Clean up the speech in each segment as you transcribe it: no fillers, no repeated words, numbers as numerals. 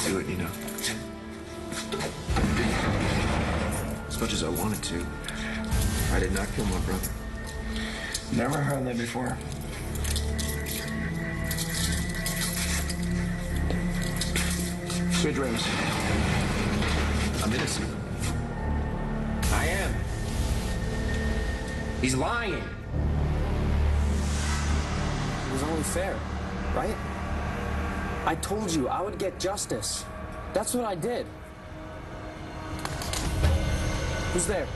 do it, you know. As much as I wanted to, I did not kill my brother. Never heard that before. Sweet dreams. I'm innocent. I am. He's lying. It was only fair, right? I told you I would get justice. That's what I did. Who's there?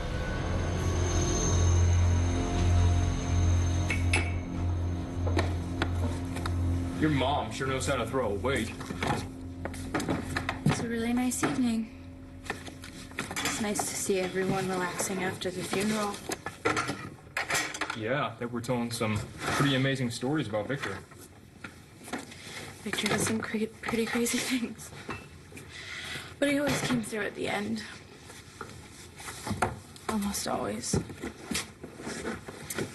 Your mom sure knows how to throw a weight. It's a really nice evening. It's nice to see everyone relaxing after the funeral. Yeah, they were telling some pretty amazing stories about Victor. Victor did some pretty crazy things. But he always came through at the end. Almost always.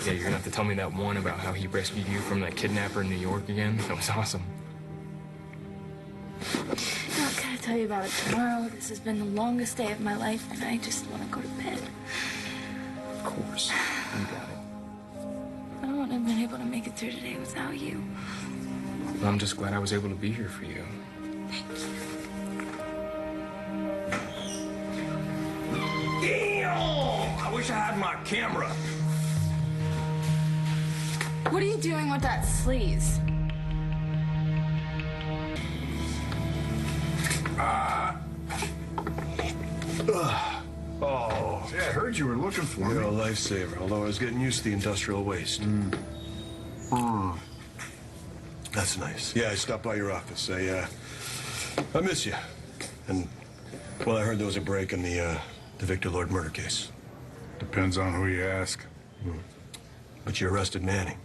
Yeah, you're gonna have to tell me that one about how he rescued you from that kidnapper in New York again. That was awesome. Not gonna tell you about it tomorrow. This has been the longest day of my life, and I just want to go to bed. Of course. You got it. I wouldn't have been able to make it through today without you. Well, I'm just glad I was able to be here for you. Thank you. Damn! I wish I had my camera. What are you doing with that sleaze? Oh. Yeah, I heard you were looking for me. You're a lifesaver, although I was getting used to the industrial waste. That's nice. Yeah, I stopped by your office. I miss you. And, well, I heard there was a break in the Victor Lord murder case. Depends on who you ask. But you arrested Manning.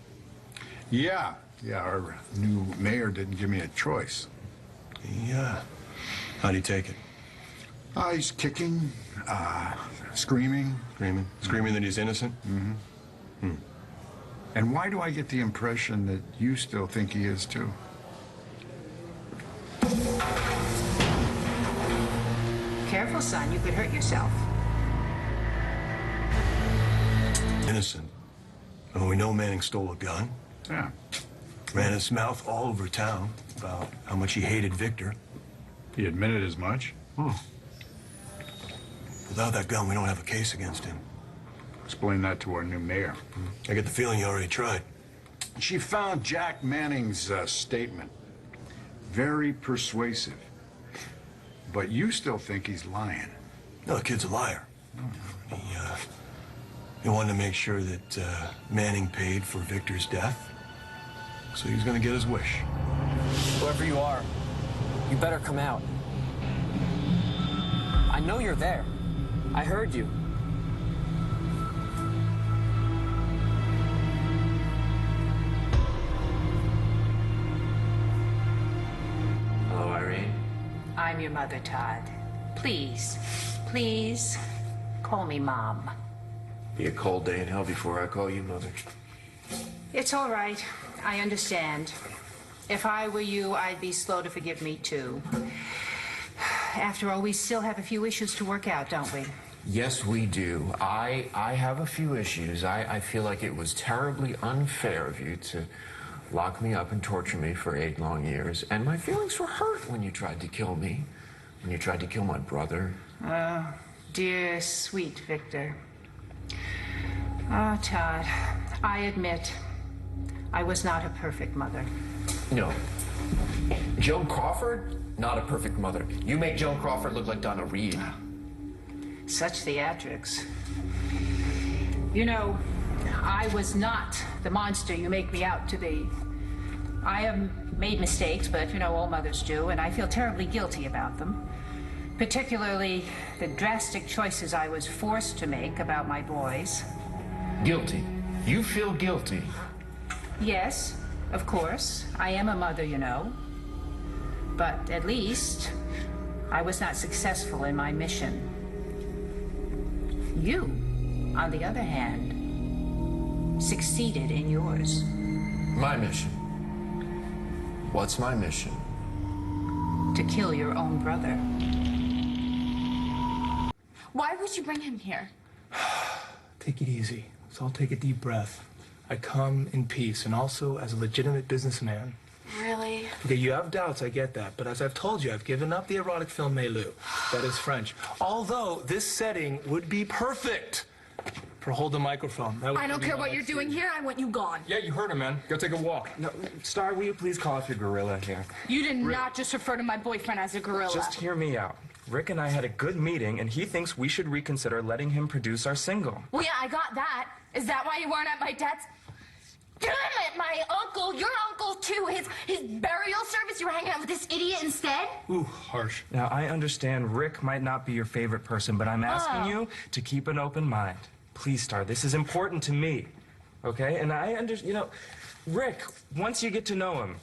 Yeah, our new mayor didn't give me a choice. Yeah. How'd he take it? He's kicking, screaming. Screaming that he's innocent? And why do I get the impression that you still think he is, too? Careful, son. You could hurt yourself. Innocent. And we know Manning stole a gun. Yeah. Ran his mouth all over town about how much he hated Victor. He admitted as much? Without that gun, we don't have a case against him. Explain that to our new mayor. I get the feeling you already tried. She found Jack Manning's statement very persuasive. But you still think he's lying. No, the kid's a liar. He wanted to make sure that Manning paid for Victor's death. So he was going to get his wish. Whoever you are, you better come out. I know you're there. I heard you. Hello, Irene. I'm your mother, Todd. Please, please, call me Mom. Be a cold day in hell before I call you mother. It's all right. I understand. If I were you, I'd be slow to forgive me, too. After all, we still have a few issues to work out, don't we? Yes, we do. I have a few issues. I feel like it was terribly unfair of you to lock me up and torture me for 8 long years. And my feelings were hurt when you tried to kill me. When you tried to kill my brother. Oh, dear, sweet Victor. Oh, Todd, I admit, I was not a perfect mother. No. Joan Crawford? Not a perfect mother. You make Joan Crawford look like Donna Reed. Such theatrics. You know, I was not the monster you make me out to be. I have made mistakes, but, you know, all mothers do, and I feel terribly guilty about them. Particularly the drastic choices I was forced to make about my boys. Guilty? You feel guilty? Yes, of course. I am a mother, you know. But at least I was not successful in my mission. You, on the other hand, succeeded in yours. My mission? What's my mission? to kill your own brother. Why would you bring him here? Take it easy. So I'll take a deep breath. I come in peace and also as a legitimate businessman. Really? Okay, you have doubts, I get that. But as I've told you, I've given up the erotic film Melu. That is French. Although this setting would be perfect for hold the microphone. I don't care what you're doing here. I want you gone. Yeah, you heard him, man. Go take a walk. No, Star, will you please call off your gorilla here? You did not just refer to my boyfriend as a gorilla. Just hear me out. Rick and I had a good meeting, and he thinks we should reconsider letting him produce our single. Well, yeah, I got that. Is that why you weren't at my dad's? Damn it, my uncle, your uncle too, his burial service, you were hanging out with this idiot instead? Ooh, harsh. Now, I understand Rick might not be your favorite person, but I'm asking you to keep an open mind. Please, Star, this is important to me, okay? And I understand, you know, Rick, once you get to know him,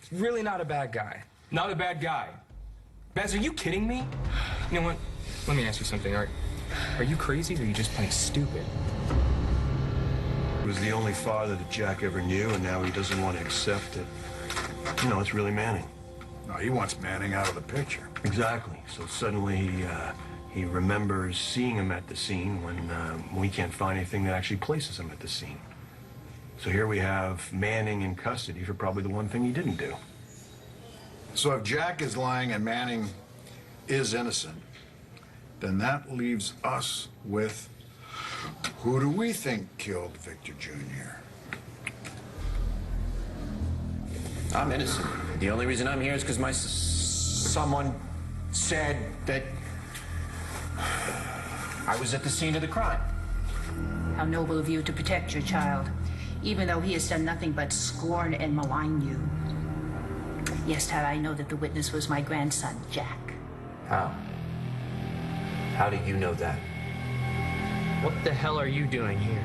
he's really not a bad guy. Not a bad guy. Baz, are you kidding me? You know what? Let me ask you something, Art. Are you crazy or are you just plain stupid? He was the only father that Jack ever knew, and now he doesn't want to accept that, you know, it's really Manning. No, he wants Manning out of the picture. Exactly. So suddenly he remembers seeing him at the scene when we can't find anything that actually places him at the scene. So here we have Manning in custody for probably the one thing he didn't do. So if Jack is lying and Manning is innocent, then that leaves us with who do we think killed Victor Jr.? I'm innocent. The only reason I'm here is because someone said that I was at the scene of the crime. How noble of you to protect your child, even though he has done nothing but scorn and malign you. Yes, Todd, I know that the witness was my grandson, Jack. How? How do you know that? What the hell are you doing here?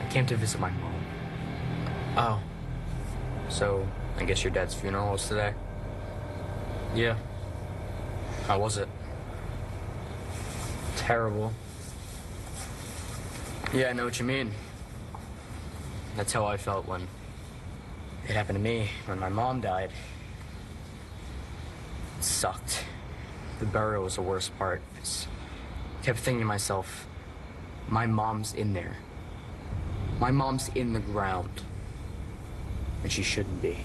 I came to visit my mom. Oh. So, I guess your dad's funeral was today? Yeah. How was it? Terrible. Yeah, I know what you mean. That's how I felt when it happened to me, when my mom died. It sucked. The burial was the worst part. I kept thinking to myself, my mom's in there. My mom's in the ground. And she shouldn't be.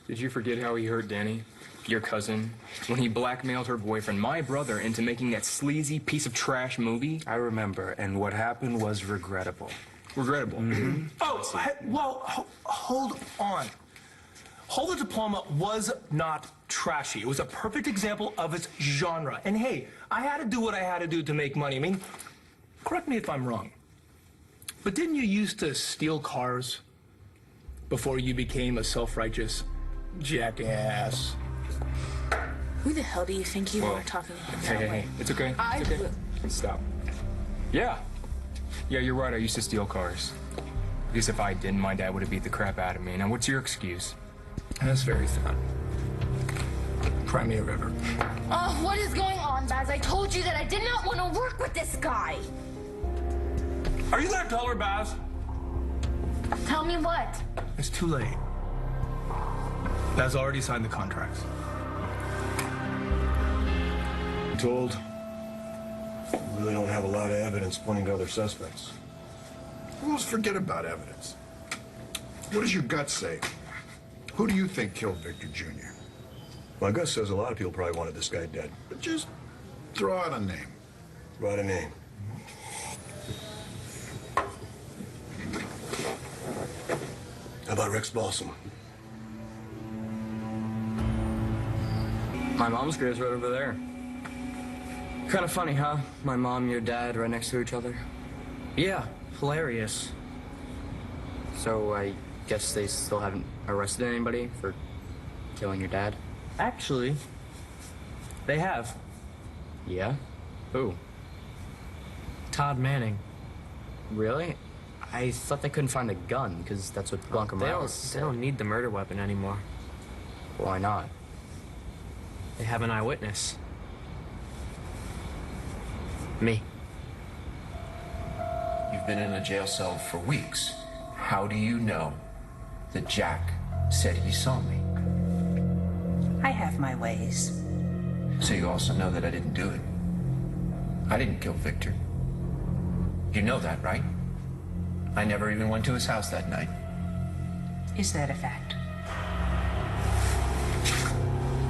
Did you forget how he hurt Danny, your cousin, when he blackmailed her boyfriend, my brother, into making that sleazy piece of trash movie? I remember, and what happened was regrettable. Regrettable. Mm-hmm. Oh, well, hold on. Hold the Diploma was not trashy. It was a perfect example of its genre. And hey, I had to do what I had to do to make money. I mean, correct me if I'm wrong, but didn't you used to steal cars before you became a self-righteous jackass? Who the hell do you think you Whoa. are talking about? Hey, it's okay. It's okay. Stop. Yeah, you're right. I used to steal cars. Because if I didn't, my dad would have beat the crap out of me. Now, what's your excuse? That's very sad. Cry me a river. Oh, what is going on, Baz? I told you that I did not want to work with this guy. Are you gonna tell her, Baz? Tell me what? It's too late. Baz already signed the contracts. Told, we really don't have a lot of evidence pointing to other suspects. Well, let's forget about evidence. What does your gut say? Who do you think killed Victor Jr.? My gut says a lot of people probably wanted this guy dead. But just throw out a name. Throw out a name. How about Rex Balsam? My mom's grave's right over there. Kind of funny, huh? My mom, your dad, right next to each other. Yeah, hilarious. So I guess they still haven't arrested anybody for killing your dad? Actually, they have. Yeah? Who? Todd Manning. Really? I thought they couldn't find a gun, because that's what Blanca Morales said. They don't need the murder weapon anymore. Why not? They have an eyewitness. Me. You've been in a jail cell for weeks. How do you know that Jack said he saw me? I have my ways. So you also know that I didn't do it. I didn't kill Victor. You know that, right? I never even went to his house that night. Is that a fact?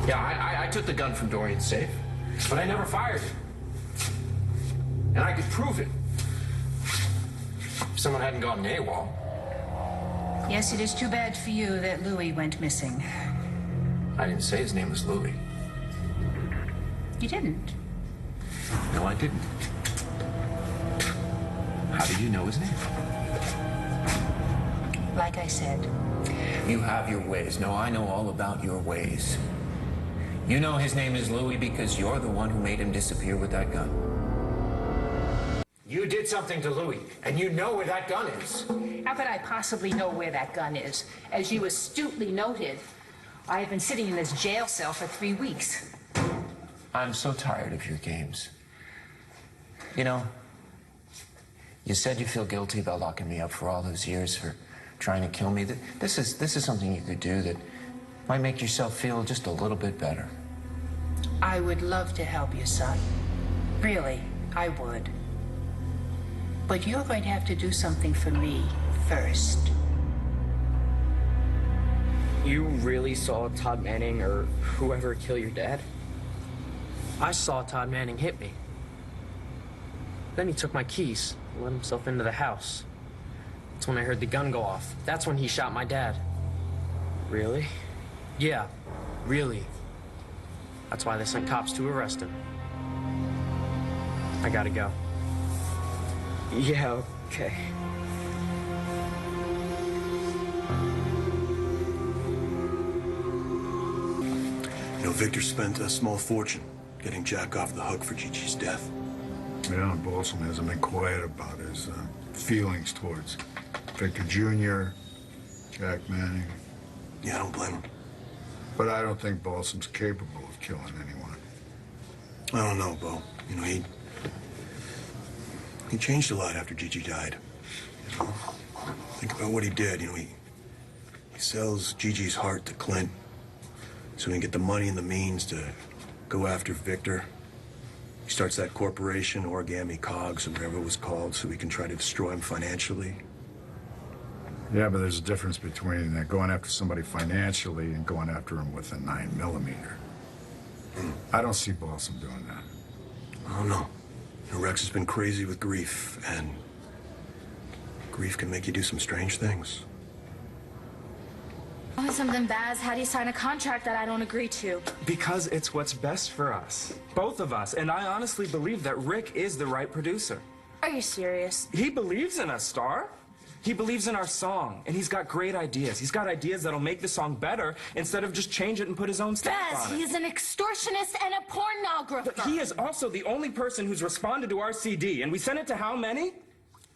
Yeah, I took the gun from Dorian's safe, but I never fired it. And I could prove it. If someone hadn't gone AWOL. Yes, it is too bad for you that Louis went missing. I didn't say his name was Louis. You didn't? No, I didn't. How did you know his name? Like I said. You have your ways. No, I know all about your ways. You know his name is Louis because you're the one who made him disappear with that gun. You did something to Louis, and you know where that gun is. How could I possibly know where that gun is? As you astutely noted, I have been sitting in this jail cell for 3 weeks. I'm so tired of your games. You know, you said you feel guilty about locking me up for all those years for trying to kill me. This is something you could do that might make yourself feel just a little bit better. I would love to help you, son. Really, I would. But you're going to have to do something for me first. You really saw Todd Manning or whoever kill your dad? I saw Todd Manning hit me. Then he took my keys and let himself into the house. That's when I heard the gun go off. That's when he shot my dad. Really? Yeah, really. That's why they sent cops to arrest him. I gotta go. Yeah, okay. You know, Victor spent a small fortune getting Jack off the hook for Gigi's death. Yeah, Balsam hasn't been quiet about his feelings towards Victor Jr., Jack Manning. Yeah, I don't blame him. But I don't think Balsam's capable of killing anyone. I don't know, Bo. You know, he changed a lot after Gigi died. You know, think about what he did. You know, he sells Gigi's heart to Clint so he can get the money and the means to go after Victor. He starts that corporation, Origami Cogs, or whatever it was called, so he can try to destroy him financially. Yeah, but there's a difference between going after somebody financially and going after him with a 9mm. I don't see Balsam doing that. I don't know. You know, Rex has been crazy with grief, and grief can make you do some strange things. When something bad's, how do you sign a contract that I don't agree to? Because it's what's best for us. Both of us. And I honestly believe that Rick is the right producer. Are you serious? He believes in us, Star. He believes in our song, and he's got great ideas. He's got ideas that'll make the song better instead of just change it and put his own stamp on it. He is an extortionist and a pornographer. But he is also the only person who's responded to our CD, and we sent it to how many?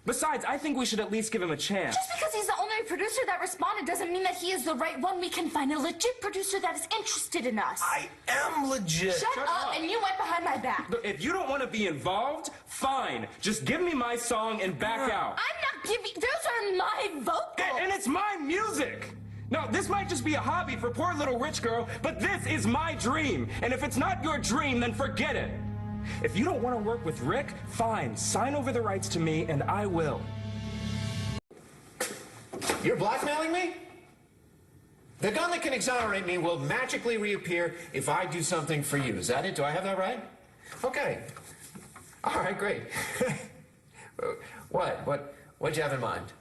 Besides, I think we should at least give him a chance. Just because he's the only producer that responded doesn't mean that he is the right one. We can find a legit producer that is interested in us. I am legit. Shut up, and you went behind my back. Look, if you don't want to be involved, fine. Just give me my song and back out. I'm not giving... Those are my vocals. And it's my music. Now, this might just be a hobby for poor little rich girl, but this is my dream. And if it's not your dream, then forget it. If you don't want to work with Rick, fine. Sign over the rights to me, and I will. You're blackmailing me? The gun that can exonerate me will magically reappear if I do something for you. Is that it? Do I have that right? Okay. All right, great. What'd you have in mind?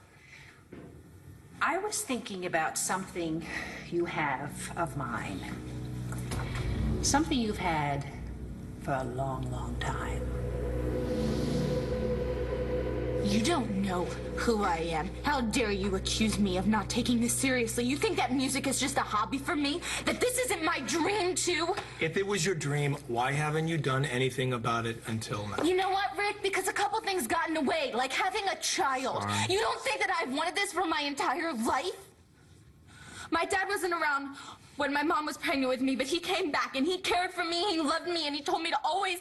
I was thinking about something you have of mine. Something you've had for a long, long time. You don't know who I am. How dare you accuse me of not taking this seriously? You think that music is just a hobby for me? That this isn't my dream, too? If it was your dream, why haven't you done anything about it until now? You know what, Rick? Because a couple things got in the way, like having a child. You don't think that I've wanted this for my entire life? My dad wasn't around when my mom was pregnant with me, but he came back and he cared for me, he loved me, and he told me to always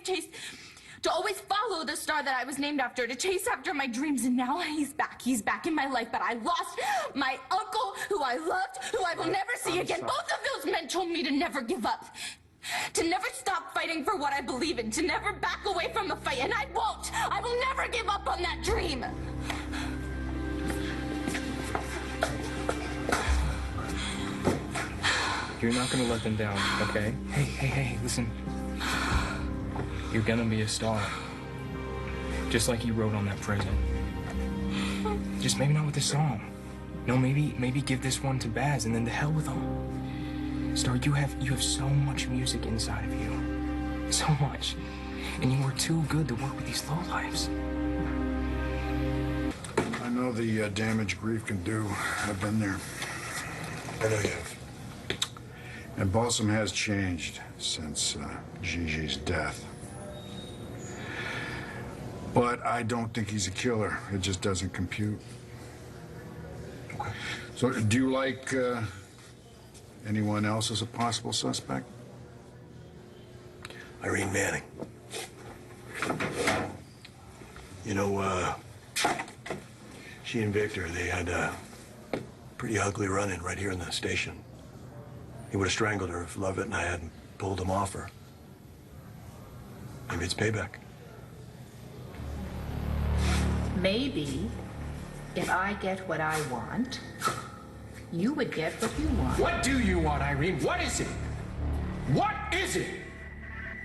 to always follow the star that I was named after, to chase after my dreams, and now he's back. He's back in my life, but I lost my uncle, who I loved, who I will never see again. Both of those men told me to never give up, to never stop fighting for what I believe in, to never back away from the fight, and I won't. I will never give up on that dream. You're not gonna let them down, okay? Hey, listen. You're gonna be a star. Just like you wrote on that present. Just maybe not with the song. No, maybe give this one to Baz and then to hell with them. Star, you have so much music inside of you. So much. And you were too good to work with these lowlifes. I know the damage grief can do. I've been there. I know you have. And Balsam has changed since Gigi's death. But I don't think he's a killer. It just doesn't compute. Okay. So, do you like anyone else as a possible suspect? Irene Manning. You know, she and Victor, they had a pretty ugly run-in right here in the station. He would have strangled her if Lovett and I hadn't pulled him off her. Maybe it's payback. Maybe if I get what I want, you would get what you want. What do you want, Irene? What is it? What is it?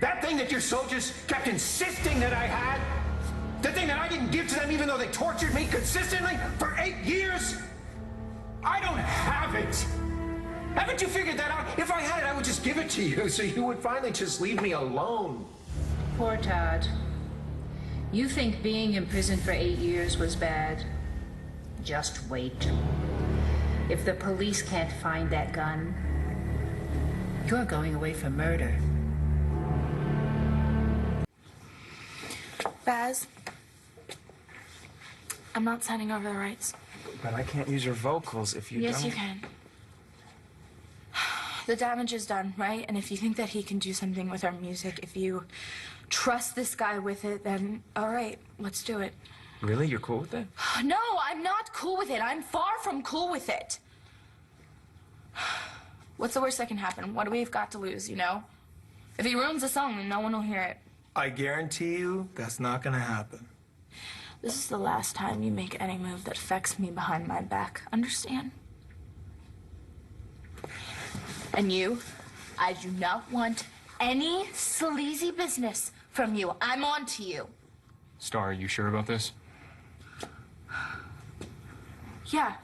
That thing that your soldiers kept insisting that I had? The thing that I didn't give to them even though they tortured me consistently for 8 years? I don't have it. Haven't you figured that out? If I had it, I would just give it to you so you would finally just leave me alone. Poor Todd. You think being in prison for 8 years was bad? Just wait. If the police can't find that gun, you're going away for murder. Baz, I'm not signing over the rights. But I can't use your vocals if you don't. Yes, you can. The damage is done, right? And if you think that he can do something with our music, if you trust this guy with it, then all right, let's do it. Really? You're cool with it? No, I'm not cool with it. I'm far from cool with it. What's the worst that can happen? What do we've got to lose, you know? If he ruins the song, then no one will hear it. I guarantee you that's not gonna happen. This is the last time you make any move that affects me behind my back. Understand? And you, I do not want any sleazy business from you. I'm on to you. Star, are you sure about this? Yeah.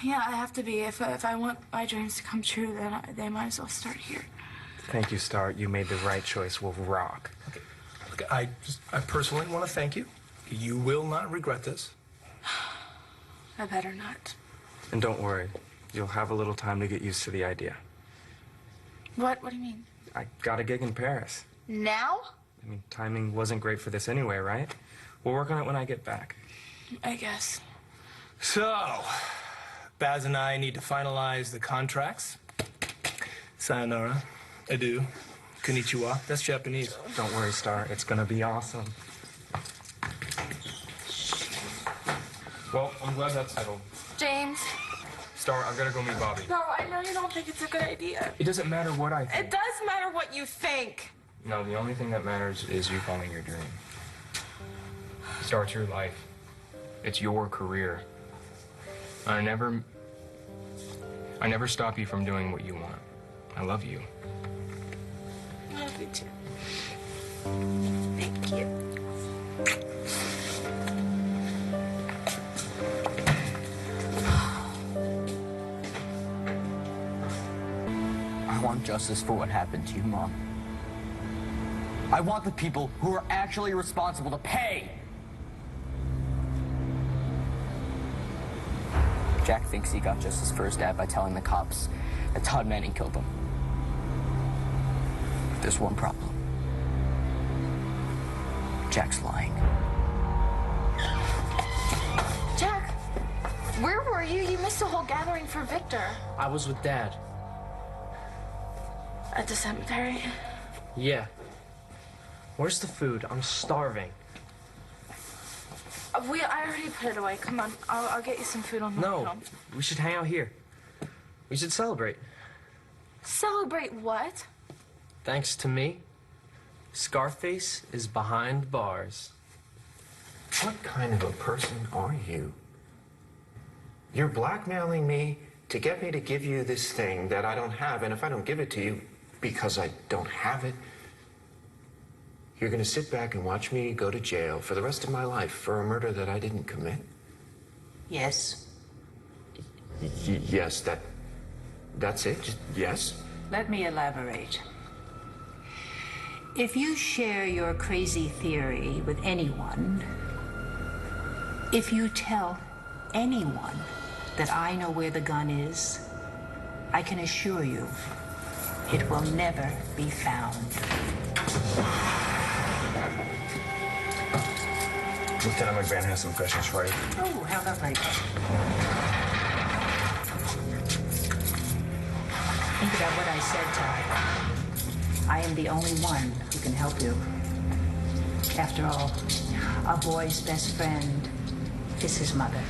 Yeah, I have to be. If I want my dreams to come true, then they might as well start here. Thank you, Star. You made the right choice. We'll rock. Okay, I personally want to thank you. You will not regret this. I better not. And don't worry. You'll have a little time to get used to the idea. What? What do you mean? I got a gig in Paris. Now? I mean, timing wasn't great for this anyway, right? We'll work on it when I get back. I guess. So, Baz and I need to finalize the contracts. Sayonara. Adieu. Konnichiwa. That's Japanese. Don't worry, Star. It's gonna be awesome. Well, I'm glad that's settled. James. Star, I've got to go meet Bobby. No, I know you don't think it's a good idea. It doesn't matter what I think. It does matter what you think. No, the only thing that matters is you following your dream. Star, it's your life. It's your career. I never stop you from doing what you want. I love you. I love you too. Thank you. I want justice for what happened to you, Mom. I want the people who are actually responsible to pay. Jack thinks he got justice for his dad by telling the cops that Todd Manning killed him. But there's one problem. Jack's lying. Jack, where were you? You missed a whole gathering for Victor. I was with Dad. At the cemetery? Yeah. Where's the food? I'm starving. I already put it away. Come on, I'll get you some food on the way No, home. we should hang out here. We should celebrate. Celebrate what? Thanks to me, Scarface is behind bars. What kind of a person are you? You're blackmailing me to get me to give you this thing that I don't have, and if I don't give it to you because I don't have it, you're going to sit back and watch me go to jail for the rest of my life for a murder that I didn't commit? Yes. Yes, that's it? Just yes? Let me elaborate. If you share your crazy theory with anyone, if you tell anyone that I know where the gun is, I can assure you it will never be found. Lieutenant McVan has some questions for you. Oh, how lovely. Think about what I said, Todd. I am the only one who can help you. After all, a boy's best friend is his mother.